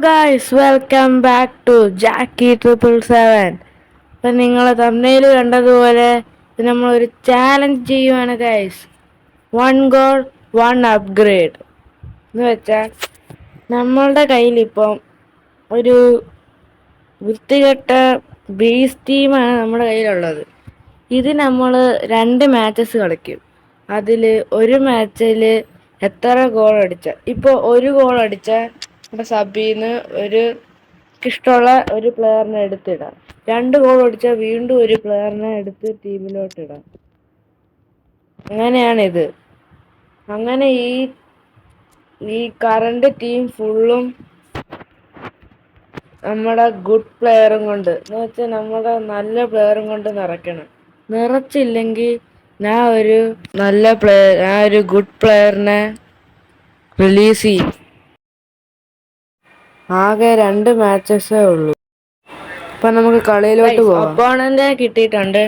Guys welcome back to ജാക്കി 777. അപ്പം നിങ്ങൾ തമ്മിൽ കണ്ടതുപോലെ നമ്മളൊരു ചാലഞ്ച് ചെയ്യുവാണ് guys. One goal one upgrade എന്ന് വെച്ചാൽ നമ്മളുടെ കയ്യിലിപ്പം ഒരു വൃത്തികെട്ട ബേസ് ടീമാണ് നമ്മുടെ കയ്യിലുള്ളത്. ഇത് നമ്മൾ 2 മാച്ചസ് കളിക്കും. അതിൽ ഒരു മാച്ചിൽ എത്ര ഗോൾ അടിച്ച, ഇപ്പോൾ ഒരു ഗോൾ അടിച്ച നമ്മുടെ സബീന്ന് ഒരു ഇഷ്ടമുള്ള ഒരു പ്ലെയറിനെ എടുത്തിടാം. 2 ഗോൾ അടിച്ചാൽ വീണ്ടും ഒരു പ്ലെയറിനെ എടുത്ത് ടീമിലോട്ട് ഇടാം. അങ്ങനെയാണിത്. അങ്ങനെ ഈ കറണ്ട് ടീം ഫുള്ളും നമ്മുടെ ഗുഡ് പ്ലെയറും കൊണ്ട്, എന്ന് വെച്ചാൽ നമ്മുടെ നല്ല പ്ലെയറും കൊണ്ട് നിറയ്ക്കണം. നിറച്ചില്ലെങ്കിൽ ഞാൻ ഒരു ഗുഡ് പ്ലെയറിനെ റിലീസ് ചെയ്യും. ആകെ 2 മാച്ചസേ ഉള്ളൂ. അപ്പൊ നമുക്ക് കളിയിലോട്ട് പോവാം. ഒപ്പോണന്റ് കിട്ടിയിട്ടുണ്ട്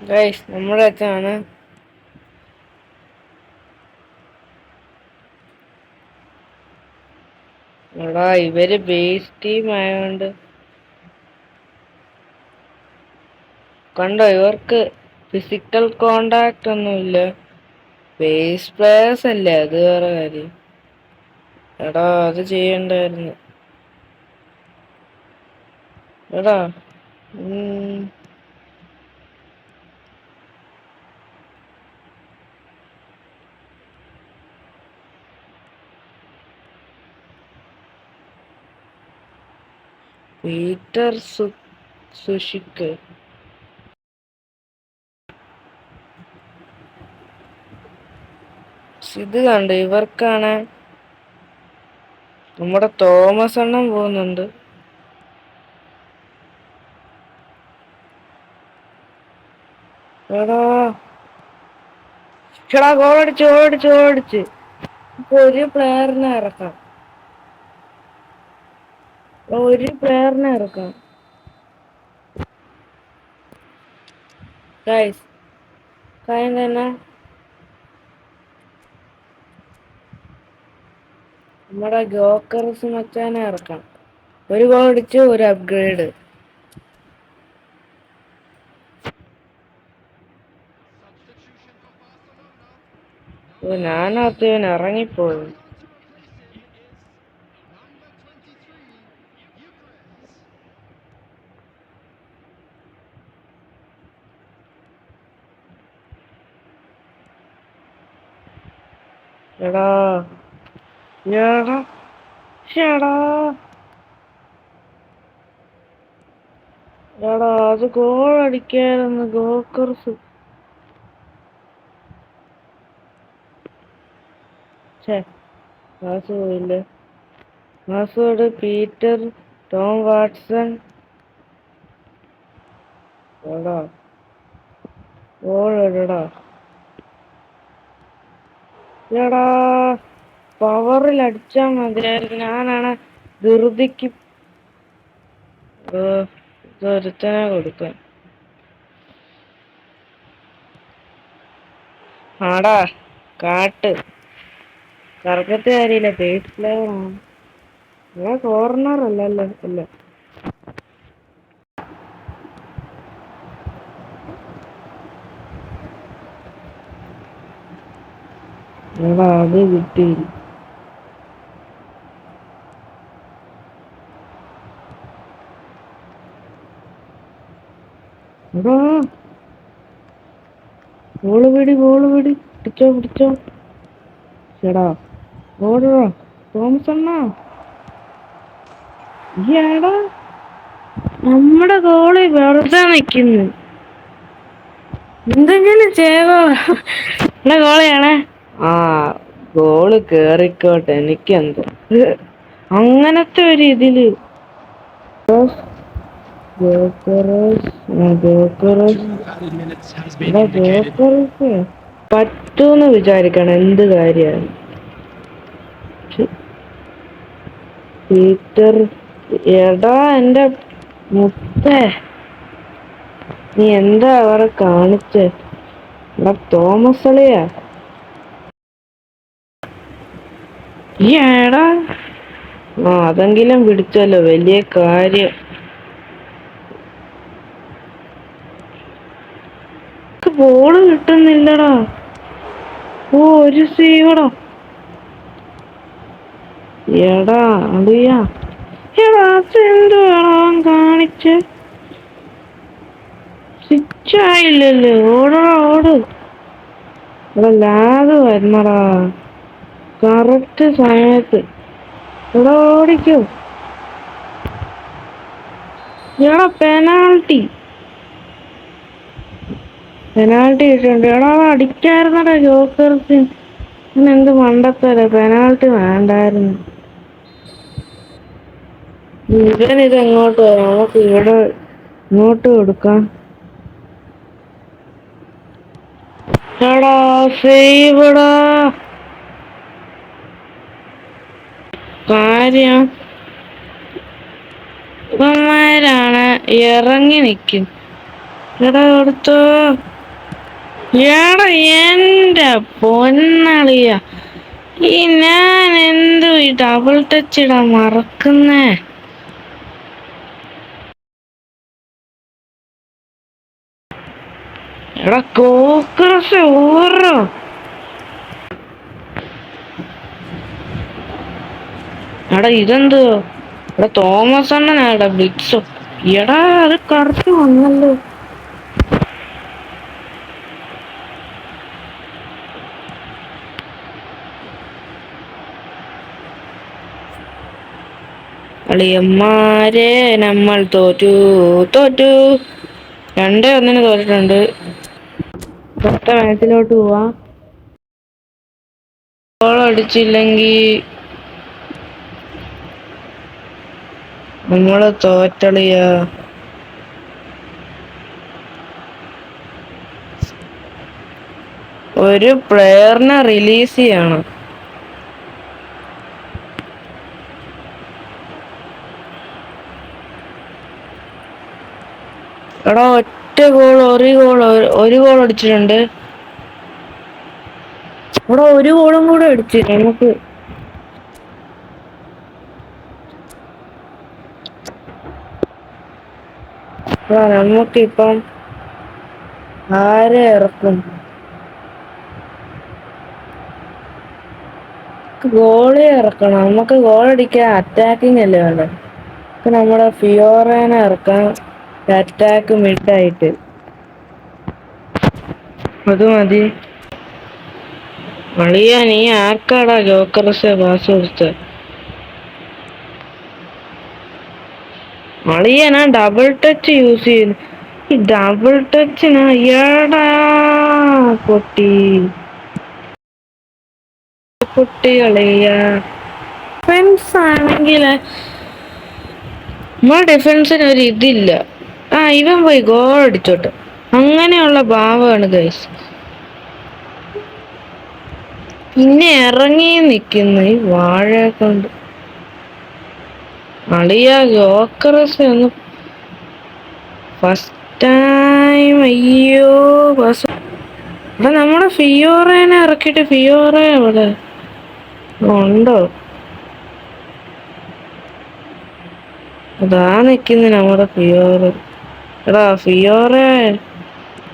ഗൈസ്, നമ്മുടെ അച്ഛനാണ്. എടാ, ഇവര് ബേസ് ടീം ആയതുകൊണ്ട് കണ്ടോ, ഇവർക്ക് ഫിസിക്കൽ കോണ്ടാക്ട് ഒന്നുമില്ല. ബേസ് പ്ലേയേഴ്സ് അല്ലേ, അത് വേറെ കാര്യം. എടാ, അത് ചെയ്യണ്ടായിരുന്നു. എടാ പീറ്റർ സുഷിക്ക് ഇത് കണ്ട്, ഇവർക്കാണ് നമ്മുടെ തോമസ് അണ്ണൻ പോകുന്നുണ്ട്. എടാ ഗോളടിച്ച് ഇപ്പൊ ഒരു പ്ലെയറിനെ ഇറക്കാം. ഗൈസ്, കാര്യം തന്നെ നമ്മുടെ ഗോക്കർസ് മച്ചാനെ ഇറക്കാം. ഒരു ഗോൾ അടിച്ച് ഒരു അപ്ഗ്രേഡ്. ഞാനകത്ത് ഇറങ്ങിപ്പോയി. എടാ അത് ഗോൾ അടിക്കായിരുന്നു ഗോക്കർസ്. പാസ് പോയില്ല. Password Peter Tom Watson. എടാ ഗോൾ ഇടടാ. എടാ, പവറിൽ അടിച്ചാ മതിയായിരുന്നു. ഞാനാണ് ധൃതിക്ക് ഒരുത്തനെ കൊടുക്കാൻ. ആടാ കാട്ട് കറക്കത്തെ കാര്യമില്ല. ബേസ് പ്ലെയറാണ്. കോർണർ അല്ലല്ലോ. അല്ല, അത് കിട്ടി. ഗോള് പിടി പിടിച്ചോ. ചേടാ ഓടാ തോമസ് അണ്ണാ. ഏടാ, നമ്മുടെ ഗോളി വെറുതെ നിക്കുന്നു. എന്തെങ്കിലും ചെയ്തോ. ഗോളിയാണേ. ഗോള് കേറിക്കോട്ടെ, എനിക്കെന്തോ. അങ്ങനത്തെ ഒരു ഇതില് പറ്റൂന്ന് വിചാരിക്കണം. എന്ത് കാര്യം പീറ്റർ. എടാ എന്റെ മുത്തേ, നീ എന്താ അവരെ കാണിച്ചേ? എടാ തോമസ് അളിയാ, ഏടാ അതെങ്കിലും പിടിച്ചല്ലോ, വലിയ കാര്യം. ബോള് കിട്ടുന്നില്ലടാ. ഒരു സീവടാ. എടാ അളിയാ, എടാ അതെന്തുവാടാ കാണിച്ച്? സ്വിച്ചായില്ലല്ലോ. ഓടടാ ഓട്. എടാ ലാഗ് വരുന്നടാ കറക്റ്റ് സമയത്ത്. എടാ ഓടിക്കോ. എടാ പെനാൾട്ടി കിട്ടുന്നുണ്ട്. എടാ അടിക്കായിരുന്നടാ ജോക്കർസിന്. എന്ത് മണ്ടത്തര, പെനാൾട്ടി വേണ്ടായിരുന്നു. ഇവനിത് എങ്ങോട്ട് വരാം? നമുക്ക് ഇവിടെ ഇങ്ങോട്ട് കൊടുക്കാം. എടാ സേവടാ. കാര്യം ഇവന്മാരാണ് ഇറങ്ങി നിൽക്കും. എടാ കൊടുത്തോ. എടാ എന്റെ പൊന്നളിയ, ഞാൻ എന്തു ഈ ഡബിൾ ടച്ച് ഇടാൻ മറക്കുന്നേ. എടാ കോക്രസ് ഓരോ. എടാ ഇതെന്തോ? എടാ തോമസ് അണ്ണനാടാ ബ്ലിക്സോ. എടാ അത് കറക്റ്റ് വന്നല്ലോ. അളിയന്മാരെ നമ്മൾ തോറ്റു. 2-1 തോറ്റിട്ടുണ്ട്. അടുത്ത മാച്ചിലോട്ട് പോവാ. ഗോൾ അടിച്ചില്ലെങ്കി നമ്മള് തോറ്റളിയാ. ഒരു പ്ലെയറിനെ റിലീസ് ചെയ്യണം. എടാ ഒറ്റ ഗോൾ, ഒരു ഗോൾ അടിച്ചിട്ടുണ്ട്. എടാ ഒരു ഗോളും കൂടെ അടിച്ചു നമുക്ക്. നമുക്കിപ്പം ആരെ ഇറക്കും? ഗോളി ഇറക്കണം. നമുക്ക് ഗോളടിക്കാൻ അറ്റാക്കിങ് അല്ലേ വേണ്ടത്. നമ്മുടെ ഫിയോറേനെ ഇറക്കാം അറ്റാക്ക് മിഡായിട്ട്. അത് മതി. അളിയാ നീ ആർക്കാടാ ജോക്കർസ് പാസ് കൊടുത്ത്? അളിയാ ഞാൻ ഡബിൾ ടച്ച് യൂസ് ചെയ്യുന്നു. ഈ ഡബിൾ ടച്ചിന് ഏടാ കുട്ടികളിയാ. ഡിഫൻസ് ആണെങ്കിൽ നമ്മുടെ ഡിഫൻസിന് ഒരു ഇതില്ല. ഇവൻ പോയി ഗോൾ അടിച്ചോട്ടെ, അങ്ങനെയുള്ള ഭാവമാണ് ഗൈസ്. പിന്നെ ഇറങ്ങി നിക്കുന്നു ഈ വാഴയെ കൊണ്ട്. അളിയ ജോക്കറസ് ഒന്ന് ഫസ്റ്റ് ടൈം. അയ്യോ ഇവിടെ നമ്മുടെ ഫിയോറേനെ ഇറക്കിയിട്ട് ഫിയോറ ഇവിടെ ഉണ്ടോ? അതാ നിക്കുന്നു നമ്മുടെ ഫിയോറ. എടാ ഫിയോറ,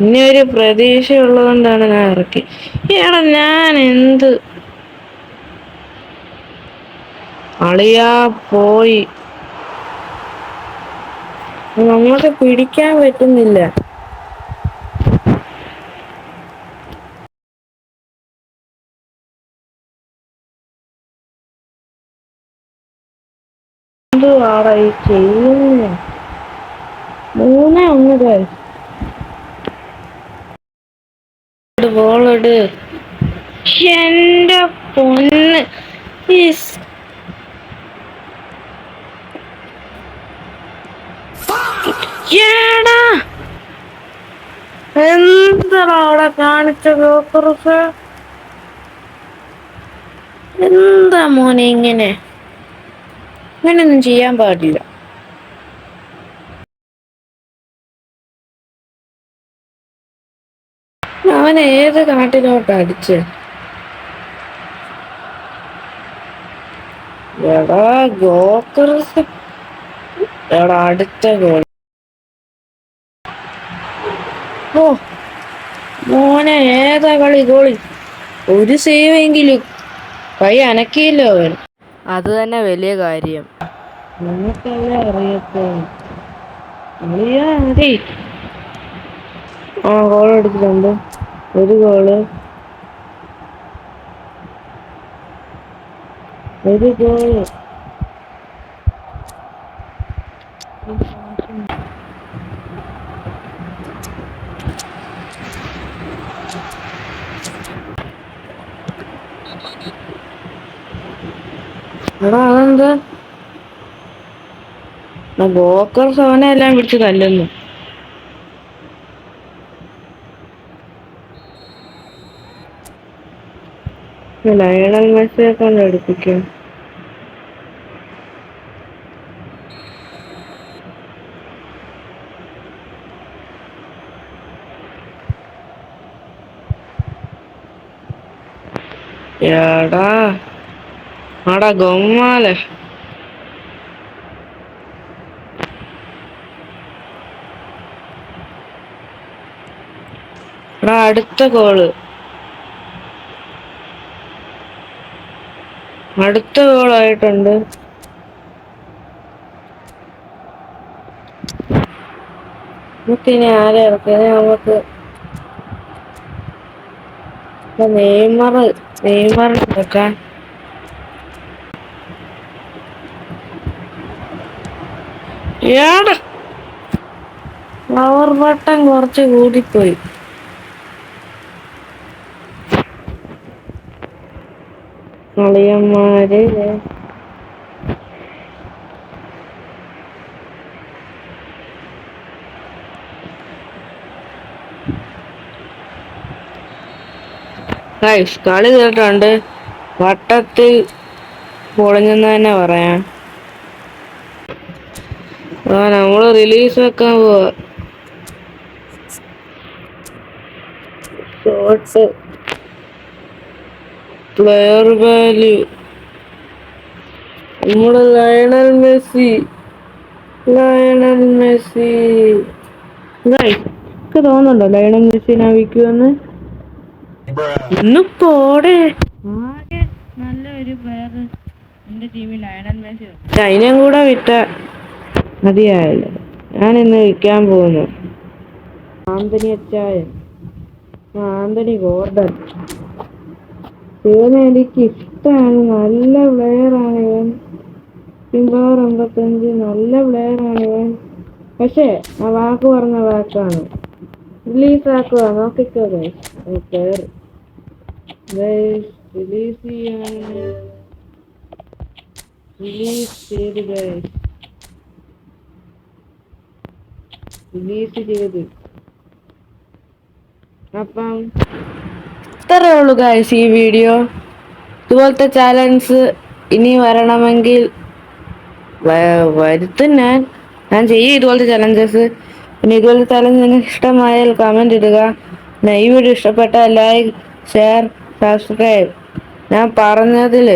ഇനി ഒരു പ്രതീക്ഷ ഉള്ളതുകൊണ്ടാണ് ഞാൻ ഇറക്കി. എടാ ഞാൻ എന്ത് അളിയാ പോയി. നമുക്ക് പിടിക്കാൻ പറ്റുന്നില്ല. എന്തുവാടാ ഈ ചെയ്യുന്നേ? 3-1 ബോളിട്. എന്റെ പൊന്ന്, എന്താടാ അവിടെ കാണിച്ച ജോക്കർസ്? എന്താ മോനെ ഇങ്ങനെ? ഇങ്ങനൊന്നും ചെയ്യാൻ പാടില്ല. അവൻ ഏത് കാട്ടിലോട്ട് അടിച്ച്? എടാ ജോക്കർസ്, എടാ അടുത്ത ഗോൾ. ഓ മോനെ, ഏതാ കളി ഗോളി! ഒരു സേവ് എങ്കിലും കൈ അനക്കിയില്ലോ അവൻ. അത് തന്നെ വലിയ കാര്യം. നിങ്ങൾക്കല്ലേ അറിയത്തോ. മതി. ആ ഗോൾ എടുത്തിട്ടുണ്ട്. ഒരു ഗോള്, ഒരു ഗോള്. എടാ അതെന്താ ബോക്കർ സോനെ എല്ലാം പിടിച്ച് തല്ലുന്നു. ലയണൽ മെസ്സിയെ കൊണ്ട് എടുപ്പിക്കും. എടാ ആടാ ഗൊമ്മാലെ. എടാ അടുത്ത ഗോള്, അടുത്ത ഗോളായിട്ടുണ്ട്. നമുക്കിനി ആരെ ഇറക്കിയത്? നമുക്ക് നെയ്മറിനെ ഇറക്കാൻ. ഏടാ പവർ ബട്ടൺ കുറച്ച് കൂടിപ്പോയി. അളിയന്മാര് കളി കേട്ടുണ്ട്. വട്ടത്തിൽ പൊളിഞ്ഞെന്ന് തന്നെ പറയാം. നമ്മള് റിലീസ് വെക്കാൻ പോവാ. ഷോട്ട്, പ്ലെയർ വാല്യൂ, നമ്മുടെ ലയണൽ മെസ്സി. എനിക്ക് തോന്നുന്നുണ്ടോ ലയണൽ മെസ്സിനെ വിൽക്കുമെന്ന്? ഇന്ന് പോടെ. ആകെ നല്ല ഒരു പ്ലെയർ എന്റെ ടീമിൽ ലയണൽ മെസ്സി. അതിനെയും കൂടെ വിറ്റ മതിയായല്ലോ. ഞാൻ ഇന്ന് വിൽക്കാൻ പോകുന്നു ആന്റണി അച്ചായൻ, ആന്റണി ഗോർഡൻ. ഇവനെ എനിക്ക് ഇഷ്ടമാണ്. നല്ല പ്ലെയറാണ് ഇവൻ. 55 നല്ല പ്ലെയറാണ് ഇവൻ. പക്ഷേ ആ വാക്ക് പറഞ്ഞ വാക്കാണ്. റിലീസ് ആക്കുക. നോക്കിക്കോ പ്ലെയർ റിലീസ് ചെയ്യാണ്. റിലീസ് ചെയ്ത് അപ്പം ഇത്രേ ഉള്ളൂ ഗൈസ് ഈ വീഡിയോ. ഇതുപോലത്തെ ചാലഞ്ച് ഇനി വരണമെങ്കിൽ വരുത്തും. ഞാൻ ചെയ്യും ഇതുപോലത്തെ ചലഞ്ചസ്. പിന്നെ ഇതുപോലത്തെ ചലഞ്ച് നിങ്ങൾക്ക് ഇഷ്ടമായാൽ കമന്റ് ഇടുക. പിന്നെ ഈ വീഡിയോ ഇഷ്ടപ്പെട്ടാൽ ലൈക്ക്, ഷെയർ, സബ്സ്ക്രൈബ്. ഞാൻ പറയുന്നതിൽ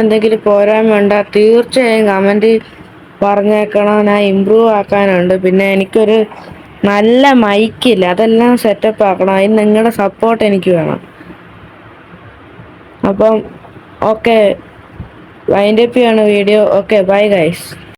എന്തെങ്കിലും പോരായ്മ ഉണ്ടോ തീർച്ചയായും കമന്റ് പറഞ്ഞേക്കണം. ഞാൻ ഇമ്പ്രൂവ് ആക്കാനുണ്ട്. പിന്നെ എനിക്കൊരു നല്ല മൈക്കില്ല, അതെല്ലാം സെറ്റപ്പ് ആക്കണം. അതിന് നിങ്ങളുടെ സപ്പോർട്ട് എനിക്ക് വേണം. അപ്പം ഓക്കെ, വൈൻഡപ്പ് ചെയ്യാണ് വീഡിയോ. Okay, bye guys.